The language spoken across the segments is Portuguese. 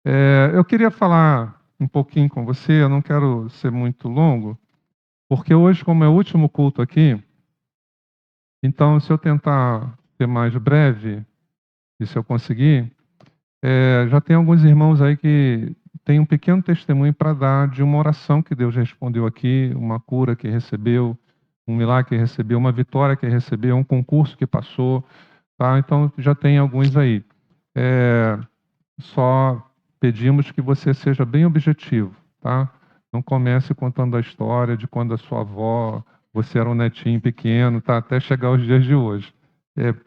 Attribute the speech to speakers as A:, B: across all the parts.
A: Eu queria falar um pouquinho com você, eu não quero ser muito longo, porque hoje, como é o último culto aqui, então se eu tentar ser mais breve, e se eu conseguir, já tem alguns irmãos aí que têm um pequeno testemunho para dar de uma oração que Deus respondeu aqui, uma cura que recebeu, um milagre que recebeu, uma vitória que recebeu, um concurso que passou, tá? Então já tem alguns aí. Eh, Só pedimos que você seja bem objetivo, tá? Não comece contando a história de quando a sua avó, você era um netinho pequeno, tá? Até chegar aos dias de hoje.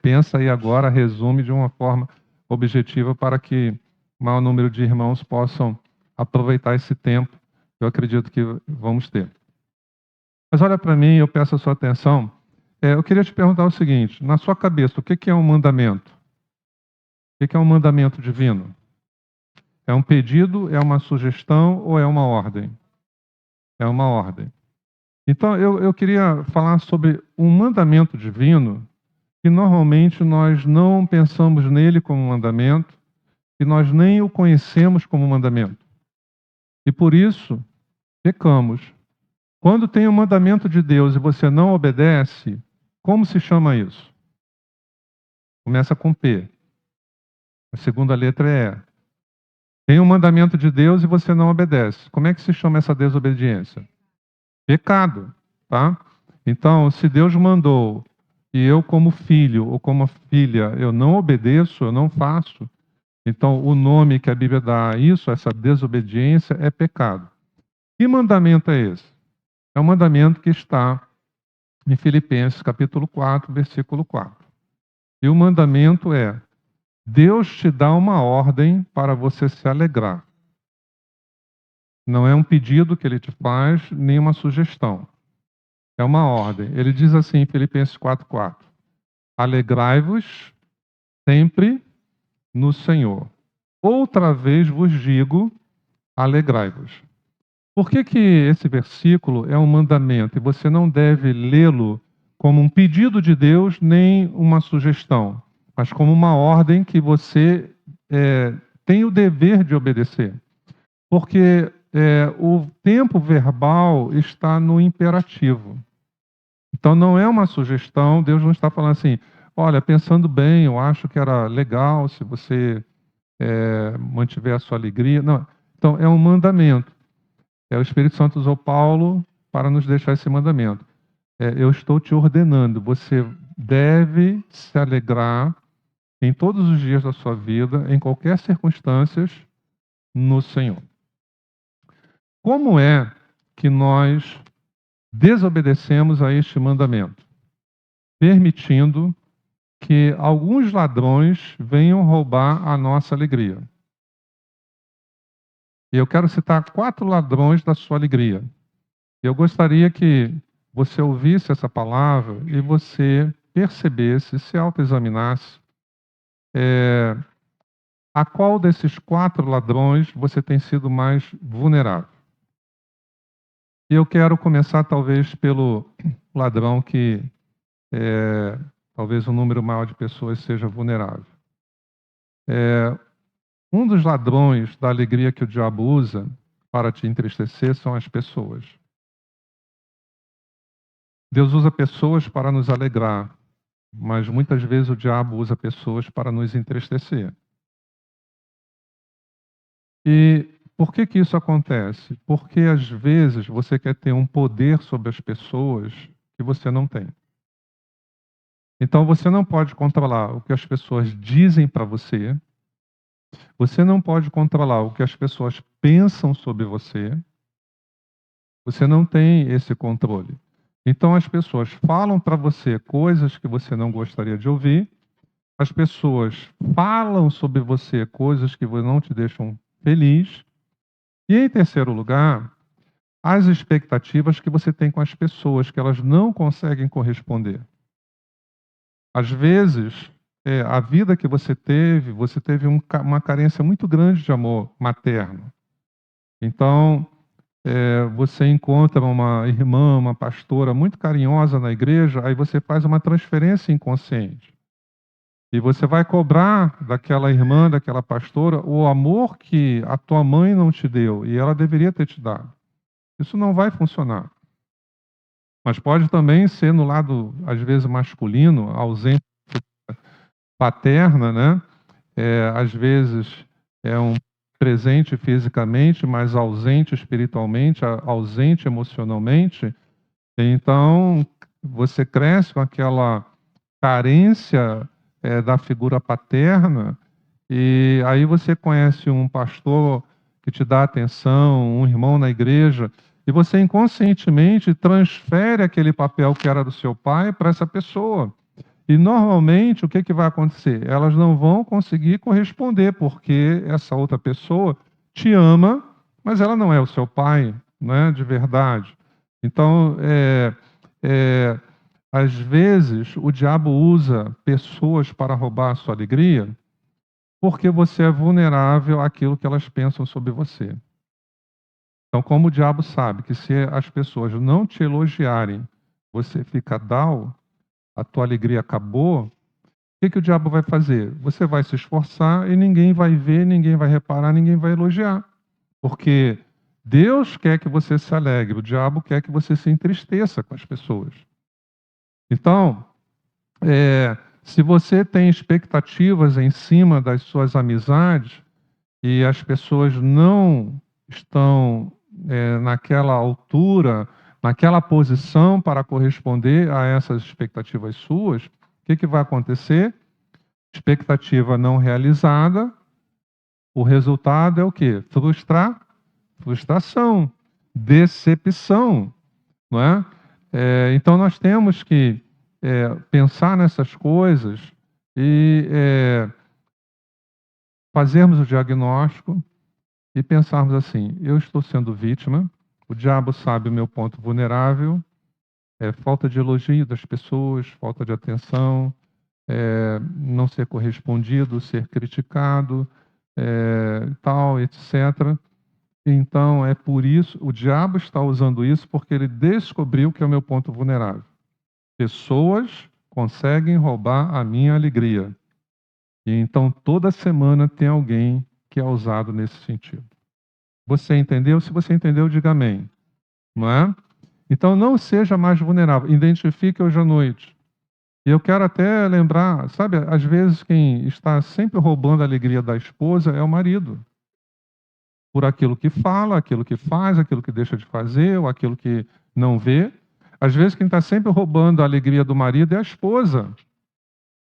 A: Pensa aí agora, resume de uma forma objetiva para que o maior número de irmãos possam aproveitar esse tempo que eu acredito que vamos ter. Mas olha para mim, eu peço a sua atenção. Eu queria te perguntar o seguinte: na sua cabeça, o que que é um mandamento? O que que é um mandamento divino? É um pedido, é uma sugestão ou é uma ordem? É uma ordem. Então, eu queria falar sobre um mandamento divino que normalmente nós não pensamos nele como mandamento e nós nem o conhecemos como mandamento. E por isso, pecamos. Quando tem um mandamento de Deus e você não obedece, como se chama isso? Começa com P. A segunda letra é E. Tem um mandamento de Deus e você não obedece. Como é que se chama essa desobediência? Pecado, tá? Então, se Deus mandou e eu, como filho ou como filha, eu não obedeço, eu não faço, então o nome que a Bíblia dá a isso, essa desobediência, é pecado. Que mandamento é esse? É um mandamento que está em Filipenses capítulo 4, versículo 4. E o mandamento é: Deus te dá uma ordem para você se alegrar. Não é um pedido que ele te faz, nem uma sugestão. É uma ordem. Ele diz assim em Filipenses 4:4: Alegrai-vos sempre no Senhor. Outra vez vos digo, alegrai-vos. Por que que esse versículo é um mandamento e você não deve lê-lo como um pedido de Deus nem uma sugestão, mas como uma ordem que você tem o dever de obedecer? Porque o tempo verbal está no imperativo. Então não é uma sugestão, Deus não está falando assim: olha, pensando bem, eu acho que era legal se você mantiver a sua alegria. Não. Então é um mandamento. O Espírito Santo usou Paulo para nos deixar esse mandamento. Eu estou te ordenando, você deve se alegrar em todos os dias da sua vida, em qualquer circunstância, no Senhor. Como é que nós desobedecemos a este mandamento? Permitindo que alguns ladrões venham roubar a nossa alegria. E eu quero citar 4 ladrões da sua alegria. Eu gostaria que você ouvisse essa palavra e você percebesse, se autoexaminasse, a qual desses 4 ladrões você tem sido mais vulnerável. E eu quero começar talvez pelo ladrão que talvez um número maior de pessoas seja vulnerável. Um dos ladrões da alegria que o diabo usa para te entristecer são as pessoas. Deus usa pessoas para nos alegrar, mas muitas vezes o diabo usa pessoas para nos entristecer. E por que que isso acontece? Porque às vezes você quer ter um poder sobre as pessoas que você não tem. Então você não pode controlar o que as pessoas dizem para você, você não pode controlar o que as pessoas pensam sobre você, você não tem esse controle. Então as pessoas falam para você coisas que você não gostaria de ouvir, as pessoas falam sobre você coisas que não te deixam feliz, e em terceiro lugar, as expectativas que você tem com as pessoas, que elas não conseguem corresponder. Às vezes, a vida que você teve uma carência muito grande de amor materno. Então, você encontra uma irmã, uma pastora muito carinhosa na igreja, aí você faz uma transferência inconsciente. E você vai cobrar daquela irmã, daquela pastora, o amor que a tua mãe não te deu e ela deveria ter te dado. Isso não vai funcionar. Mas pode também ser no lado, às vezes, masculino, a ausência paterna, né? Às vezes é um presente fisicamente, mas ausente espiritualmente, ausente emocionalmente. Então, você cresce com aquela carência da figura paterna, e aí você conhece um pastor que te dá atenção, um irmão na igreja, e você inconscientemente transfere aquele papel que era do seu pai para essa pessoa. E normalmente o que, que vai acontecer? Elas não vão conseguir corresponder, porque essa outra pessoa te ama, mas ela não é o seu pai, né, de verdade. Então, é, às vezes, o diabo usa pessoas para roubar a sua alegria, porque você é vulnerável àquilo que elas pensam sobre você. Então, como o diabo sabe que se as pessoas não te elogiarem, você fica down, a tua alegria acabou, o que, que o diabo vai fazer? Você vai se esforçar e ninguém vai ver, ninguém vai reparar, ninguém vai elogiar. Porque Deus quer que você se alegre, o diabo quer que você se entristeça com as pessoas. Então, se você tem expectativas em cima das suas amizades e as pessoas não estão naquela altura, naquela posição para corresponder a essas expectativas suas, o que, que vai acontecer? Expectativa não realizada, o resultado é o quê? Frustração, decepção, não é? Então nós temos que pensar nessas coisas e fazermos o diagnóstico e pensarmos assim: eu estou sendo vítima, o diabo sabe o meu ponto vulnerável, falta de elogio das pessoas, falta de atenção, não ser correspondido, ser criticado, tal, etc. Então é por isso, o diabo está usando isso porque ele descobriu que é o meu ponto vulnerável. Pessoas conseguem roubar a minha alegria. E então toda semana tem alguém que é usado nesse sentido. Você entendeu? Se você entendeu, diga amém. Não é? Então não seja mais vulnerável. Identifique hoje à noite. E eu quero até lembrar, sabe, às vezes quem está sempre roubando a alegria da esposa é o marido. Por aquilo que fala, aquilo que faz, aquilo que deixa de fazer, ou aquilo que não vê. Às vezes quem está sempre roubando a alegria do marido é a esposa.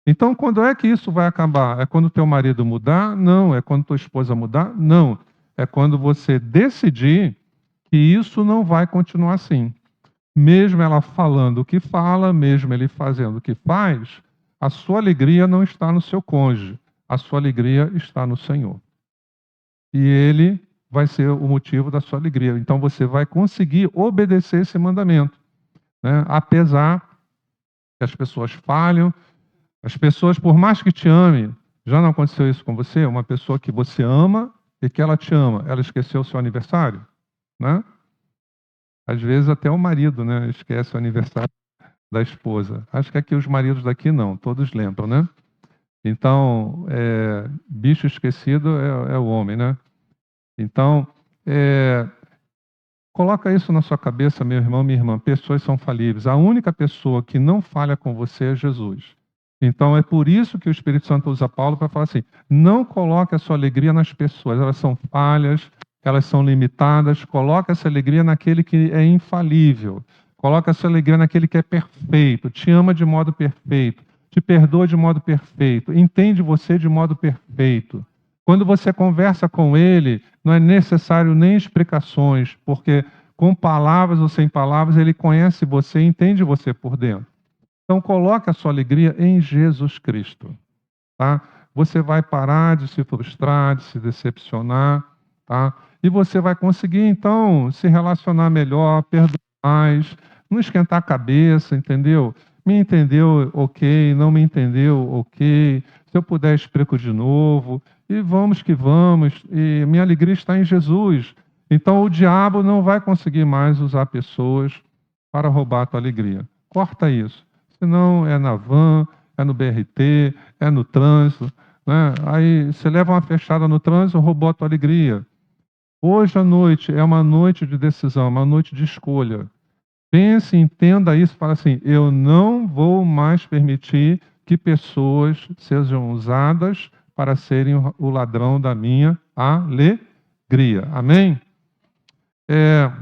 A: Então, quando é que isso vai acabar? É quando teu marido mudar? Não. É quando tua esposa mudar? Não. É quando você decidir que isso não vai continuar assim. Mesmo ela falando o que fala, mesmo ele fazendo o que faz, a sua alegria não está no seu cônjuge. A sua alegria está no Senhor. E ele vai ser o motivo da sua alegria. Então, você vai conseguir obedecer esse mandamento, né? Apesar que as pessoas falham, as pessoas, por mais que te amem, já não aconteceu isso com você? Uma pessoa que você ama e que ela te ama, ela esqueceu o seu aniversário, né? Às vezes até o marido, né, esquece o aniversário da esposa. Acho que aqui os maridos daqui não, todos lembram, né? Então, bicho esquecido é o homem, né? Então, coloca isso na sua cabeça, meu irmão, minha irmã. Pessoas são falíveis. A única pessoa que não falha com você é Jesus. Então é por isso que o Espírito Santo usa Paulo para falar assim: não coloque a sua alegria nas pessoas, elas são falhas, elas são limitadas. Coloque essa alegria naquele que é infalível. Coloque essa alegria naquele que é perfeito, te ama de modo perfeito, te perdoa de modo perfeito, entende você de modo perfeito. Quando você conversa com ele, não é necessário nem explicações, porque com palavras ou sem palavras, ele conhece você e entende você por dentro. Então, coloque a sua alegria em Jesus Cristo, tá? Você vai parar de se frustrar, de se decepcionar, tá? E você vai conseguir, então, se relacionar melhor, perdoar mais, não esquentar a cabeça, entendeu? Me entendeu, ok. Não me entendeu, ok. Se eu puder, explico de novo. E vamos que vamos. E minha alegria está em Jesus. Então, o diabo não vai conseguir mais usar pessoas para roubar a tua alegria. Corta isso. Senão é na van, é no BRT, é no trânsito, né? Aí você leva uma fechada no trânsito, roubou a tua alegria. Hoje à noite é uma noite de decisão, uma noite de escolha. Pense, entenda isso, fala assim: eu não vou mais permitir que pessoas sejam usadas para serem o ladrão da minha alegria. Amém? É,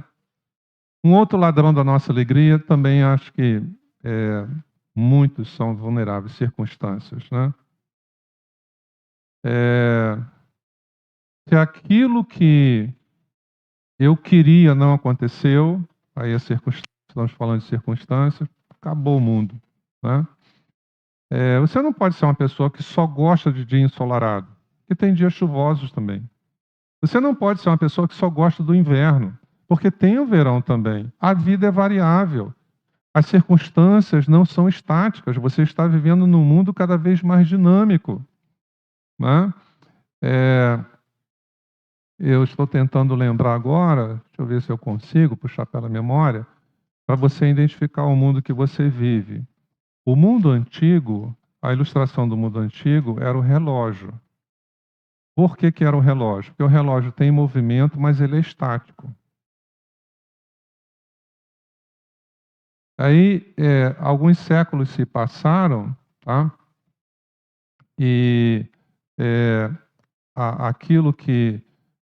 A: um outro ladrão da nossa alegria também acho que muitos são vulneráveis, circunstâncias, né? Se aquilo que eu queria não aconteceu, aí estamos falando de circunstâncias, acabou o mundo, né? Você não pode ser uma pessoa que só gosta de dia ensolarado, porque tem dias chuvosos também. Você não pode ser uma pessoa que só gosta do inverno, porque tem o verão também. A vida é variável. As circunstâncias não são estáticas. Você está vivendo num mundo cada vez mais dinâmico, né? Eu estou tentando lembrar agora, deixa eu ver se eu consigo puxar pela memória, para você identificar o mundo que você vive. O mundo antigo, a ilustração do mundo antigo era o relógio. Por que que era o relógio? Porque o relógio tem movimento, mas ele é estático. Aí, alguns séculos se passaram, tá? E aquilo que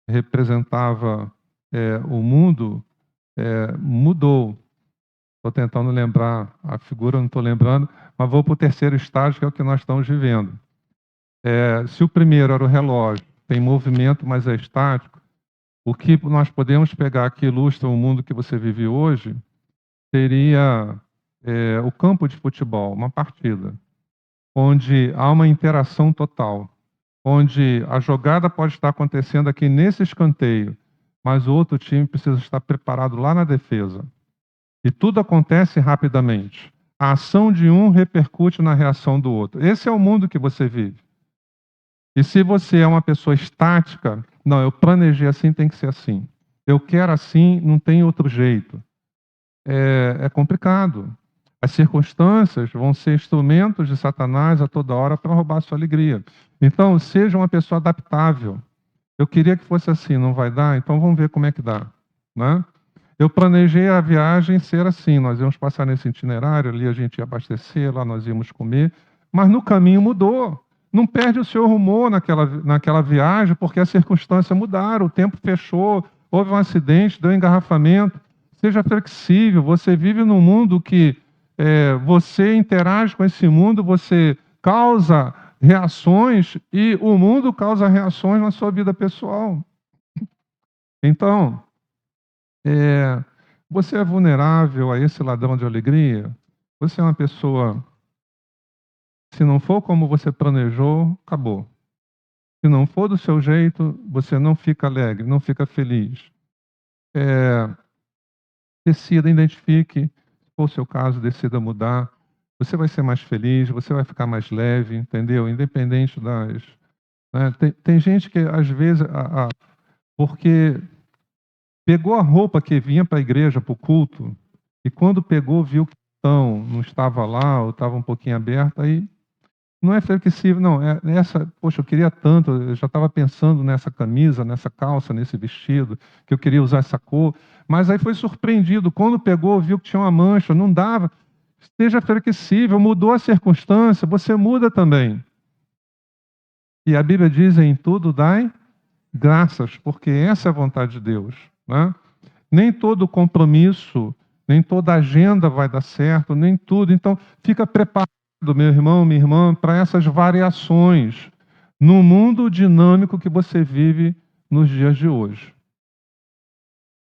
A: representava o mundo mudou. Estou tentando lembrar a figura, não estou lembrando, mas vou para o terceiro estágio, que é o que nós estamos vivendo. Se o primeiro era o relógio, tem movimento, mas é estático, o que nós podemos pegar que ilustra o mundo que você vive hoje seria o campo de futebol, uma partida, onde há uma interação total, onde a jogada pode estar acontecendo aqui nesse escanteio, mas o outro time precisa estar preparado lá na defesa. E tudo acontece rapidamente. A ação de um repercute na reação do outro. Esse é o mundo que você vive. E se você é uma pessoa estática, não, eu planejei assim, tem que ser assim. Eu quero assim, não tem outro jeito. É complicado. As circunstâncias vão ser instrumentos de Satanás a toda hora para roubar a sua alegria. Então, seja uma pessoa adaptável. Eu queria que fosse assim, não vai dar? Então vamos ver como é que dá, né? Eu planejei a viagem ser assim, nós íamos passar nesse itinerário, ali a gente ia abastecer, lá nós íamos comer, mas no caminho mudou. Não perde o seu rumo naquela viagem, porque as circunstâncias mudaram, o tempo fechou, houve um acidente, deu engarrafamento. Seja flexível, você vive num mundo que você interage com esse mundo, você causa reações e o mundo causa reações na sua vida pessoal. Então, você é vulnerável a esse ladrão de alegria? Você é uma pessoa, se não for como você planejou, acabou. Se não for do seu jeito, você não fica alegre, não fica feliz. Decida, identifique, se for o seu caso, decida mudar. Você vai ser mais feliz, você vai ficar mais leve, entendeu? Independente das... né? Tem gente que, às vezes, porque pegou a roupa que vinha para a igreja, para o culto, e quando pegou, viu que não estava lá, ou estava um pouquinho aberto, aí não é flexível, não. Poxa, eu queria tanto, eu já estava pensando nessa camisa, nessa calça, nesse vestido, que eu queria usar essa cor, mas aí foi surpreendido, quando pegou, viu que tinha uma mancha, não dava. Esteja flexível, mudou a circunstância, você muda também. E a Bíblia diz: em tudo dai graças, porque essa é a vontade de Deus, né? Nem todo compromisso, nem toda agenda vai dar certo, nem tudo. Então, fica preparado, meu irmão, minha irmã, para essas variações no mundo dinâmico que você vive nos dias de hoje.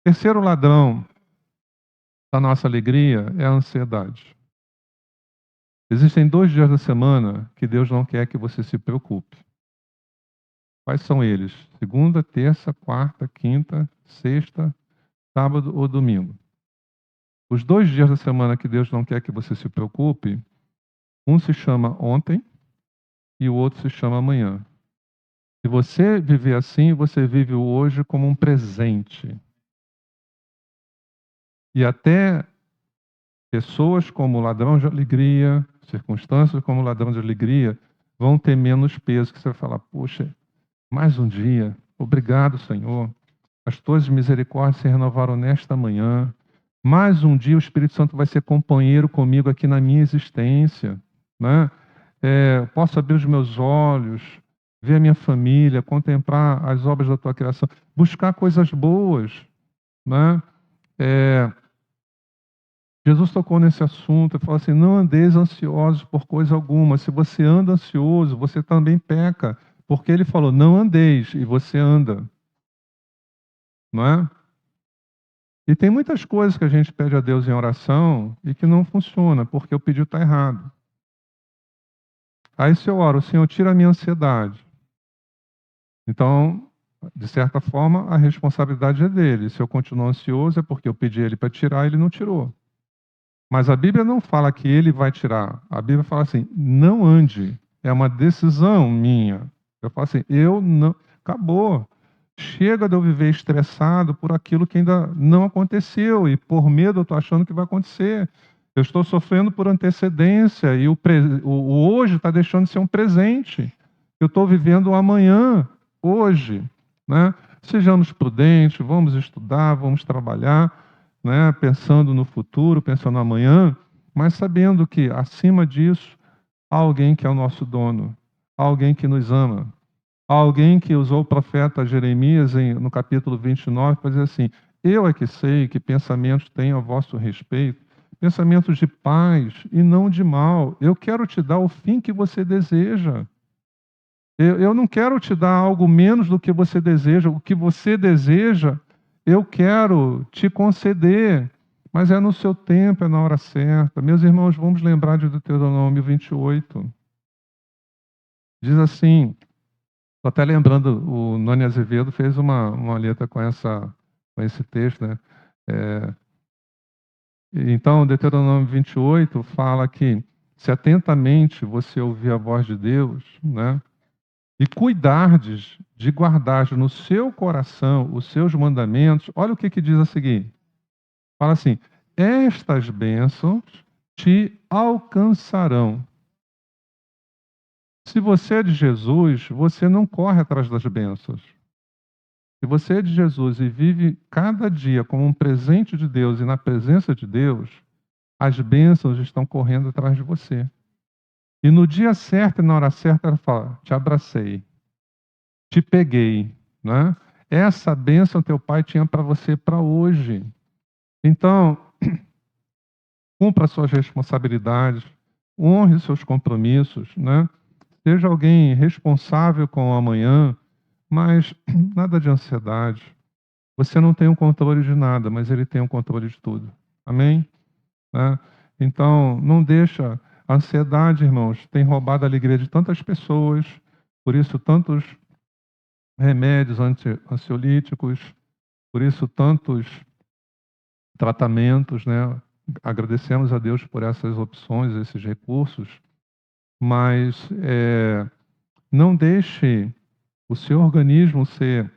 A: Terceiro ladrão da nossa alegria é a ansiedade. Existem 2 dias da semana que Deus não quer que você se preocupe. Quais são eles? Segunda, terça, quarta, quinta, sexta, sábado ou domingo. Os 2 dias da semana que Deus não quer que você se preocupe, um se chama ontem e o outro se chama amanhã. Se você viver assim, você vive o hoje como um presente. E até pessoas como o ladrão de alegria, circunstâncias, como ladrão de alegria, vão ter menos peso, que você vai falar, poxa, mais um dia, obrigado, Senhor. As tuas misericórdias se renovaram nesta manhã. Mais um dia o Espírito Santo vai ser companheiro comigo aqui na minha existência, né? Posso abrir os meus olhos, ver a minha família, contemplar as obras da tua criação, buscar coisas boas, né? Jesus tocou nesse assunto e falou assim: não andeis ansiosos por coisa alguma. Se você anda ansioso, você também peca, porque ele falou: não andeis, e você anda, não é? E tem muitas coisas que a gente pede a Deus em oração e que não funciona, porque o pedido está errado. Aí se eu oro, Senhor, tira a minha ansiedade. Então, de certa forma, a responsabilidade é dele. Se eu continuo ansioso, é porque eu pedi ele para tirar e ele não tirou. Mas a Bíblia não fala que ele vai tirar. A Bíblia fala assim: não ande. É uma decisão minha. Eu falo assim: eu não. Acabou. Chega de eu viver estressado por aquilo que ainda não aconteceu e por medo eu estou achando que vai acontecer. Eu estou sofrendo por antecedência e o hoje está deixando de ser um presente. Eu estou vivendo o amanhã, hoje, né? Sejamos prudentes, vamos estudar, vamos trabalhar, né? Pensando no futuro, pensando no amanhã, mas sabendo que acima disso há alguém que é o nosso dono, há alguém que nos ama. Alguém que usou o profeta Jeremias no capítulo 29 para dizer assim: eu é que sei que pensamentos tenho a vosso respeito, pensamentos de paz e não de mal. Eu quero te dar o fim que você deseja. Eu não quero te dar algo menos do que você deseja. O que você deseja, eu quero te conceder. Mas é no seu tempo, é na hora certa. Meus irmãos, vamos lembrar de Deuteronômio 28. Diz assim. Estou até lembrando, o Noni Azevedo fez uma letra com esse texto, né? É, então, Deuteronômio 28 fala que se atentamente você ouvir a voz de Deus, né? E cuidardes de guardar no seu coração os seus mandamentos, olha o que diz a seguir. Fala assim: estas bênçãos te alcançarão. Se você é de Jesus, você não corre atrás das bênçãos. Se você é de Jesus e vive cada dia como um presente de Deus e na presença de Deus, as bênçãos estão correndo atrás de você. E no dia certo e na hora certa, ela fala: te abracei, te peguei, né? Essa bênção teu pai tinha para você para hoje. Então, cumpra suas responsabilidades, honre seus compromissos, né? Seja alguém responsável com o amanhã, mas nada de ansiedade. Você não tem o controle de nada, mas ele tem o controle de tudo. Amém? Né? Então, não deixa. A ansiedade, irmãos, tem roubado a alegria de tantas pessoas, por isso tantos remédios ansiolíticos, por isso tantos tratamentos, né? Agradecemos a Deus por essas opções, esses recursos, mas não deixe o seu organismo ser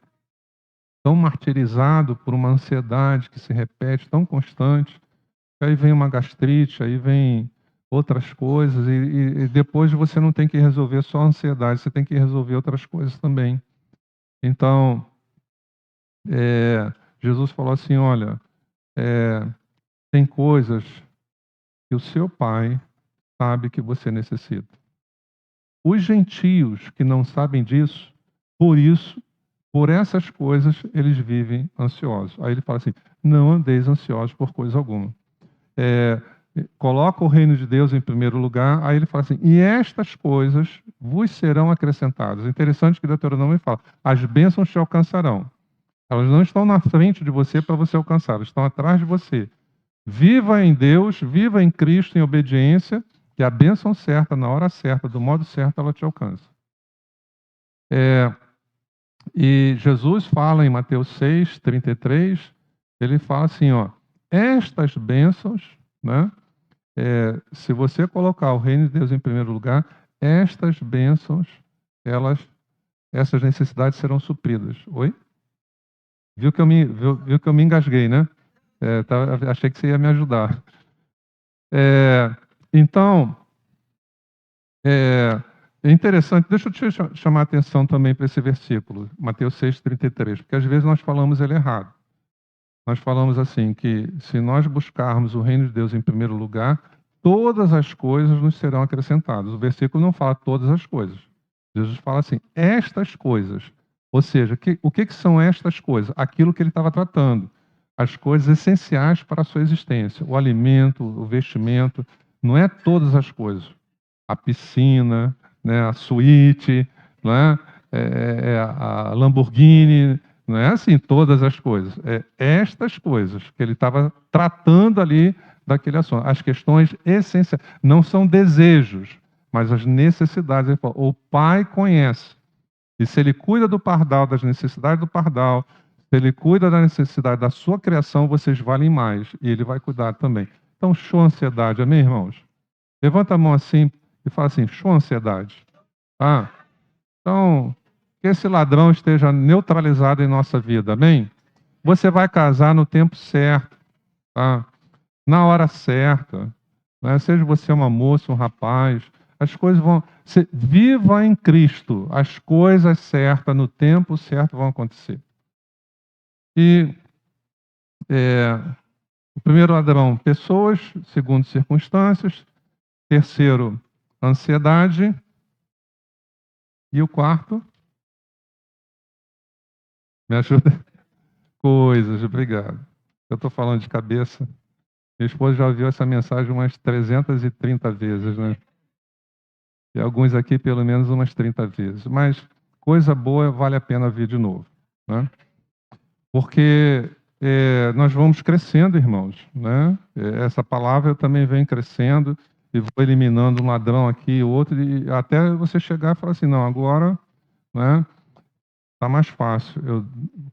A: tão martirizado por uma ansiedade que se repete, tão constante. Aí vem uma gastrite, aí vem outras coisas, e depois você não tem que resolver só a ansiedade, você tem que resolver outras coisas também. Então, Jesus falou assim: olha, tem coisas que o seu pai sabe que você necessita. Os gentios que não sabem disso, por isso, por essas coisas, eles vivem ansiosos. Aí ele fala assim: não andeis ansiosos por coisa alguma. Coloca o reino de Deus em primeiro lugar, aí ele fala assim: e estas coisas vos serão acrescentadas. Interessante que Deuteronômio fala: as bênçãos te alcançarão. Elas não estão na frente de você para você alcançar, elas estão atrás de você. Viva em Deus, viva em Cristo em obediência, que a bênção certa, na hora certa, do modo certo, ela te alcança. E Jesus fala em Mateus 6:33, ele fala assim: ó, estas bênçãos, né? Se você colocar o reino de Deus em primeiro lugar, estas bênçãos, essas necessidades serão supridas. Oi? Viu que eu me engasguei, né? Achei que você ia me ajudar. Então, É, é interessante, deixa eu te chamar a atenção também para esse versículo, Mateus 6,33, porque às vezes nós falamos ele errado. Nós falamos assim, que se nós buscarmos o reino de Deus em primeiro lugar, todas as coisas nos serão acrescentadas. O versículo não fala todas as coisas. Jesus fala assim, estas coisas. Ou seja, o que são estas coisas? Aquilo que ele estava tratando. As coisas essenciais para a sua existência. O alimento, o vestimento. Não é todas as coisas. A piscina, né, a suíte, não é? A Lamborghini, não é assim todas as coisas. É estas coisas que ele estava tratando ali daquele assunto. As questões essenciais. Não são desejos, mas as necessidades. Ele fala, o Pai conhece. E se ele cuida do pardal, das necessidades do pardal, se ele cuida da necessidade da sua criação, vocês valem mais. E ele vai cuidar também. Então, show ansiedade, amém, irmãos? Levanta a mão assim e fala assim, show ansiedade. Ah, então, que esse ladrão esteja neutralizado em nossa vida, amém? Você vai casar no tempo certo, tá? Na hora certa, né? Seja você uma moça, um rapaz, as coisas vão. Viva em Cristo, as coisas certas, no tempo certo vão acontecer. E o primeiro ladrão, pessoas, segundo, circunstâncias. Terceiro, ansiedade. E o quarto, me ajuda? Coisas, obrigado. Eu estou falando de cabeça. Minha esposa já ouviu essa mensagem umas 330 vezes, né? E alguns aqui pelo menos umas 30 vezes. Mas coisa boa vale a pena vir de novo, né? Porque nós vamos crescendo, irmãos, né? Essa palavra eu também venho crescendo e vou eliminando um ladrão aqui, outro, e até você chegar e falar assim, não, agora, né? Está mais fácil, eu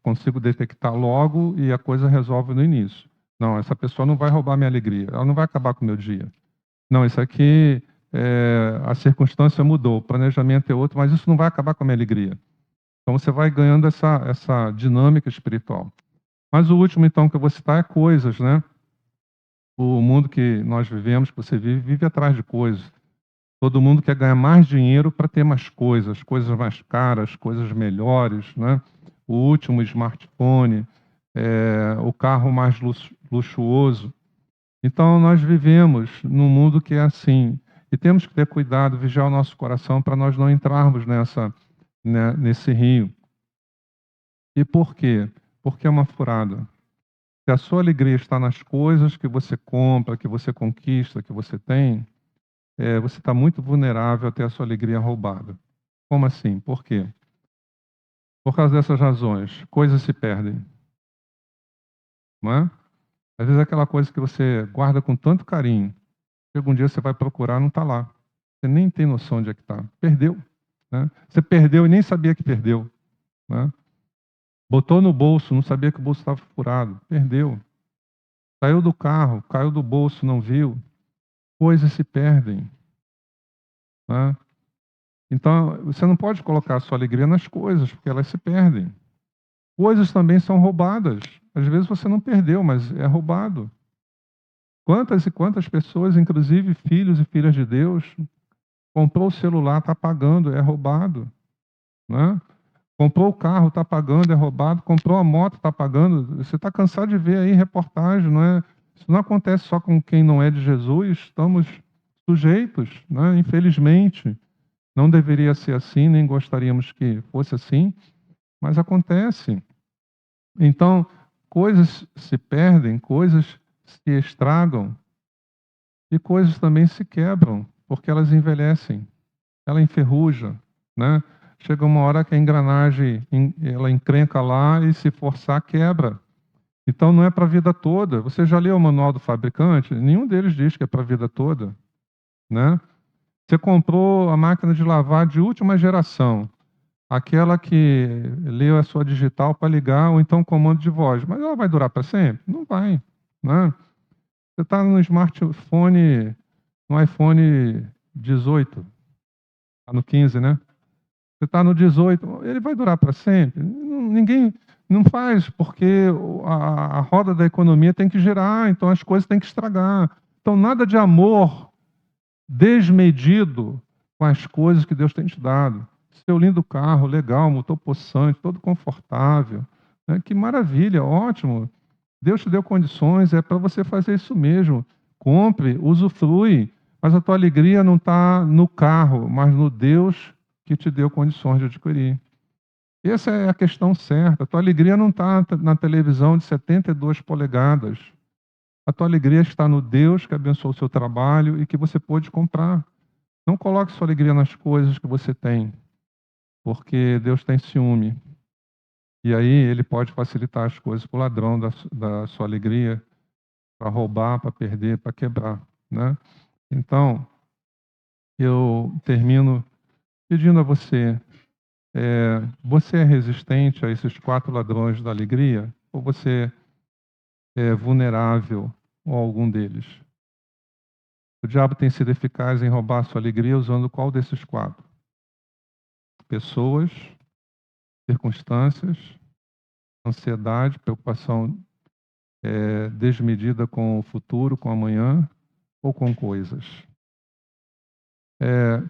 A: consigo detectar logo e a coisa resolve no início. Não, essa pessoa não vai roubar minha alegria, ela não vai acabar com o meu dia. Não, isso aqui, a circunstância mudou, o planejamento é outro, mas isso não vai acabar com a minha alegria. Então você vai ganhando essa dinâmica espiritual. Mas o último, então, que eu vou citar é coisas, né? O mundo que nós vivemos, que você vive, vive atrás de coisas. Todo mundo quer ganhar mais dinheiro para ter mais coisas, coisas mais caras, coisas melhores, né? O último smartphone, o carro mais luxuoso. Então, nós vivemos num mundo que é assim. E temos que ter cuidado, vigiar o nosso coração para nós não entrarmos nesse rio. E por quê? Porque é uma furada. Se a sua alegria está nas coisas que você compra, que você conquista, que você tem, você está muito vulnerável a ter a sua alegria roubada. Como assim? Por quê? Por causa dessas razões. Coisas se perdem. Não é? Às vezes é aquela coisa que você guarda com tanto carinho, chega um dia você vai procurar, não está lá. Você nem tem noção de onde é que está. Perdeu. Né? Você perdeu e nem sabia que perdeu. Né? Botou no bolso, não sabia que o bolso estava furado. Perdeu. Saiu do carro, caiu do bolso, não viu. Coisas se perdem. Né? Então, você não pode colocar a sua alegria nas coisas, porque elas se perdem. Coisas também são roubadas. Às vezes você não perdeu, mas é roubado. Quantas e quantas pessoas, inclusive filhos e filhas de Deus, comprou o celular, está pagando, é roubado. Né? Comprou o carro, está pagando, é roubado. Comprou a moto, está pagando. Você está cansado de ver aí reportagem, não é? Isso não acontece só com quem não é de Jesus. Estamos sujeitos, né? Infelizmente. Não deveria ser assim, nem gostaríamos que fosse assim, mas acontece. Então, coisas se perdem, coisas se estragam e coisas também se quebram, porque elas envelhecem, ela enferruja, né? Chega uma hora que a engrenagem, ela encrenca lá e se forçar quebra. Então não é para a vida toda. Você já leu o manual do fabricante? Nenhum deles diz que é para a vida toda, né? Você comprou a máquina de lavar de última geração, aquela que leu a sua digital para ligar, ou então comando de voz. Mas ela vai durar para sempre? Não vai. Né? Você está no smartphone, no iPhone 18, está no 15, né? Você está no 18, ele vai durar para sempre? Ninguém não faz, porque a roda da economia tem que girar, então as coisas têm que estragar. Então nada de amor desmedido com as coisas que Deus tem te dado. Seu lindo carro, legal, motor possante, todo confortável, né? Que maravilha, ótimo. Deus te deu condições, é para você fazer isso mesmo. Compre, usufrui, mas a tua alegria não está no carro, mas no Deus que te deu condições de adquirir. Essa é a questão certa. A tua alegria não está na televisão de 72 polegadas. A tua alegria está no Deus que abençoou o seu trabalho e que você pôde comprar. Não coloque sua alegria nas coisas que você tem, porque Deus tem ciúme. E aí ele pode facilitar as coisas para o ladrão da sua alegria, para roubar, para perder, para quebrar, né? Então, eu termino pedindo a você, você é resistente a esses 4 ladrões da alegria? Ou você é vulnerável a algum deles? O diabo tem sido eficaz em roubar a sua alegria usando qual desses 4? Pessoas, circunstâncias, ansiedade, preocupação desmedida com o futuro, com amanhã, ou com coisas.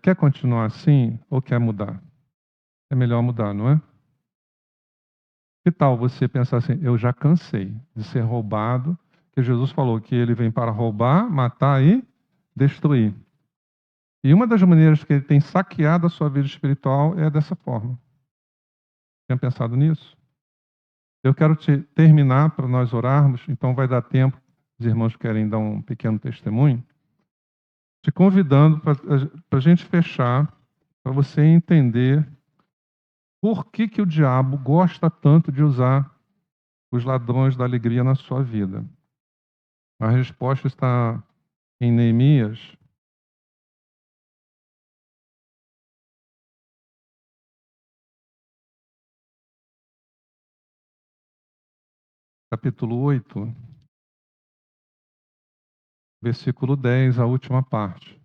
A: Quer continuar assim ou quer mudar? É melhor mudar, não é? Que tal você pensar assim, eu já cansei de ser roubado, que Jesus falou que ele vem para roubar, matar e destruir. E uma das maneiras que ele tem saqueado a sua vida espiritual é dessa forma. Tinha pensado nisso? Eu quero terminar para nós orarmos, então vai dar tempo, os irmãos querem dar um pequeno testemunho, te convidando para a gente fechar, para você entender por que o diabo gosta tanto de usar os ladrões da alegria na sua vida. A resposta está em Neemias, capítulo 8, versículo 10, a última parte.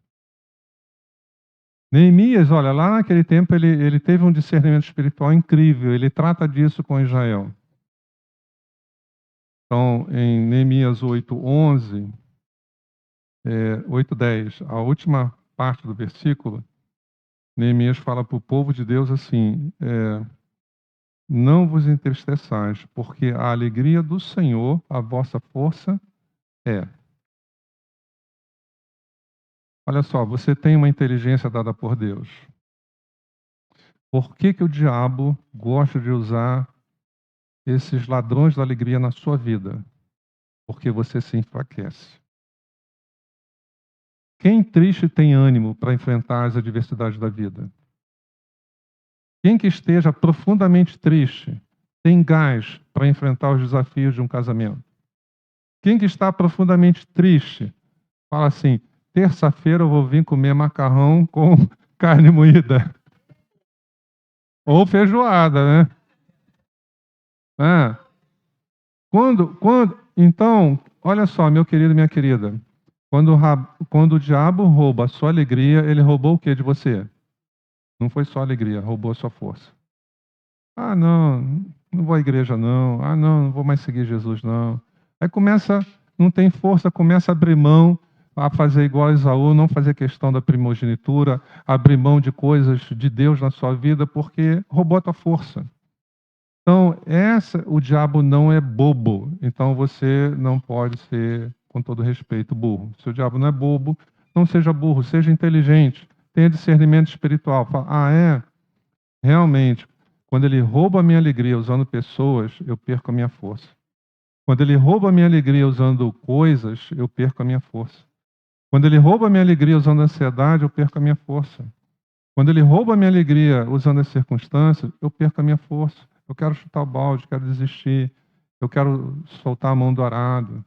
A: Neemias, olha, lá naquele tempo ele teve um discernimento espiritual incrível, ele trata disso com Israel. Então, em Neemias 8:11, 8:10, a última parte do versículo, Neemias fala para o povo de Deus assim: não vos entristeçais, porque a alegria do Senhor, a vossa força é. Olha só, você tem uma inteligência dada por Deus. Por que o diabo gosta de usar esses ladrões da alegria na sua vida? Porque você se enfraquece. Quem triste tem ânimo para enfrentar as adversidades da vida? Quem que esteja profundamente triste tem gás para enfrentar os desafios de um casamento? Quem que está profundamente triste fala assim: terça-feira eu vou vir comer macarrão com carne moída ou feijoada, né? Ah, então, olha só, meu querido e minha querida, quando o diabo rouba a sua alegria, ele roubou o que de você? Não foi só alegria, roubou a sua força. Ah, não, não vou à igreja não. Ah, não, não vou mais seguir Jesus não. Aí começa, não tem força, começa a abrir mão, a fazer igual a Esaú, não fazer questão da primogenitura, abrir mão de coisas de Deus na sua vida, porque roubou a tua força. Então, o diabo não é bobo. Então, você não pode ser, com todo respeito, burro. Se o diabo não é bobo, não seja burro, seja inteligente, tenha discernimento espiritual. Fala, realmente, quando ele rouba a minha alegria usando pessoas, eu perco a minha força. Quando ele rouba a minha alegria usando coisas, eu perco a minha força. Quando ele rouba a minha alegria usando ansiedade, eu perco a minha força. Quando ele rouba a minha alegria usando as circunstâncias, eu perco a minha força. Eu quero chutar o balde, quero desistir, eu quero soltar a mão do arado.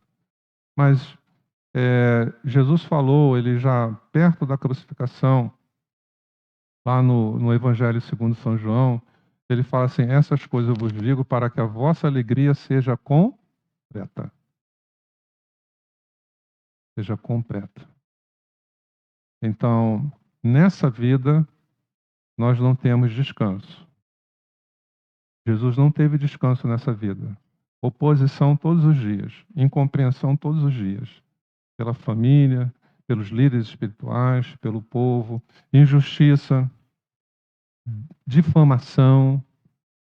A: Mas Jesus falou, ele já perto da crucificação, lá no Evangelho segundo São João, ele fala assim: essas coisas eu vos digo para que a vossa alegria seja completa. Seja completa. Então, nessa vida, nós não temos descanso. Jesus não teve descanso nessa vida. Oposição todos os dias, incompreensão todos os dias, pela família, pelos líderes espirituais, pelo povo, injustiça, difamação.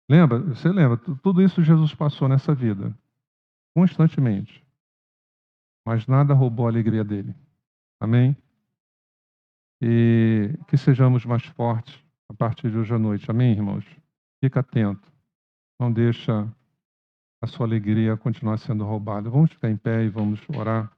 A: Lembra? Você lembra? Tudo isso Jesus passou nessa vida, constantemente. Mas nada roubou a alegria dele. Amém? E que sejamos mais fortes a partir de hoje à noite. Amém, irmãos? Fica atento. Não deixa a sua alegria continuar sendo roubada. Vamos ficar em pé e vamos orar.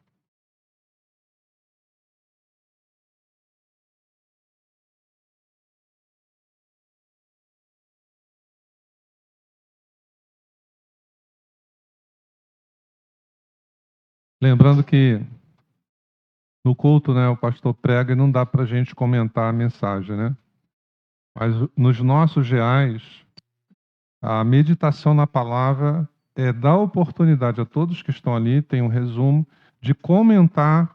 A: Lembrando que no culto, né, o pastor prega e não dá para a gente comentar a mensagem, né? Mas nos nossos reais, a meditação na palavra dá oportunidade a todos que estão ali, tem um resumo, de comentar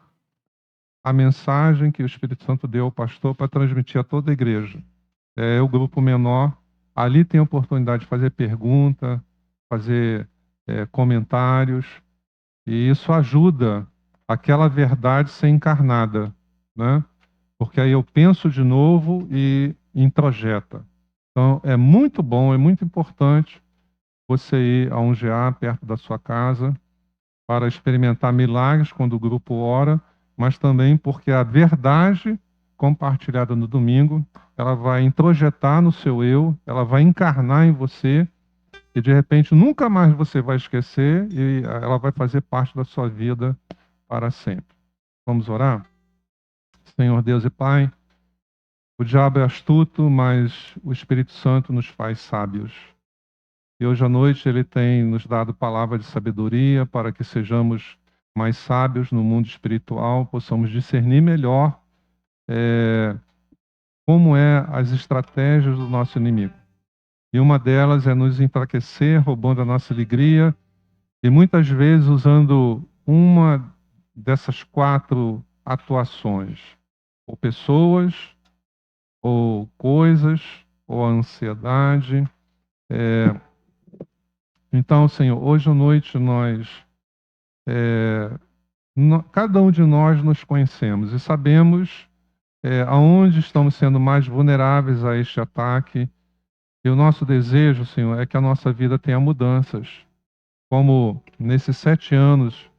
A: a mensagem que o Espírito Santo deu ao pastor para transmitir a toda a igreja. É o grupo menor, ali tem a oportunidade de fazer pergunta, fazer comentários, e isso ajuda aquela verdade ser encarnada, né? Porque aí eu penso de novo e introjeta. Então, é muito bom, é muito importante você ir a um GA perto da sua casa para experimentar milagres quando o grupo ora, mas também porque a verdade compartilhada no domingo, ela vai introjetar no seu eu, ela vai encarnar em você e de repente nunca mais você vai esquecer e ela vai fazer parte da sua vida para sempre. Vamos orar? Senhor Deus e Pai, o diabo é astuto, mas o Espírito Santo nos faz sábios. E hoje à noite ele tem nos dado palavra de sabedoria para que sejamos mais sábios no mundo espiritual, possamos discernir melhor como as estratégias do nosso inimigo. E uma delas é nos enfraquecer, roubando a nossa alegria, e muitas vezes usando uma dessas 4 atuações, ou pessoas, ou coisas, ou a ansiedade. Então, Senhor, hoje à noite cada um de nós nos conhecemos e sabemos aonde estamos sendo mais vulneráveis a este ataque. E o nosso desejo, Senhor, é que a nossa vida tenha mudanças. Como nesses 7 anos,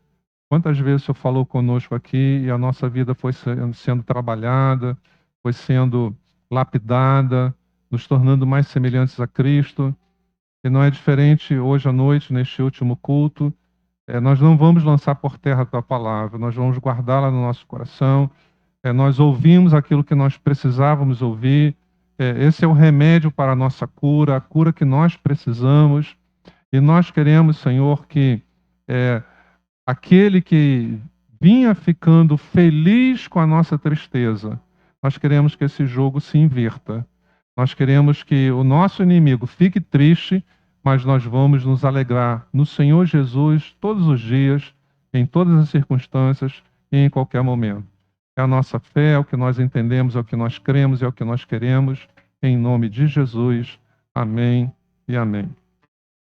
A: quantas vezes o Senhor falou conosco aqui e a nossa vida foi sendo trabalhada, foi sendo lapidada, nos tornando mais semelhantes a Cristo. E não é diferente hoje à noite, neste último culto. Nós não vamos lançar por terra a tua palavra, nós vamos guardá-la no nosso coração. Nós ouvimos aquilo que nós precisávamos ouvir. Esse é o remédio para a nossa cura, a cura que nós precisamos. E nós queremos, Senhor, que aquele que vinha ficando feliz com a nossa tristeza, nós queremos que esse jogo se inverta. Nós queremos que o nosso inimigo fique triste, mas nós vamos nos alegrar no Senhor Jesus todos os dias, em todas as circunstâncias e em qualquer momento. É a nossa fé, é o que nós entendemos, é o que nós cremos, é o que nós queremos. Em nome de Jesus. Amém e amém.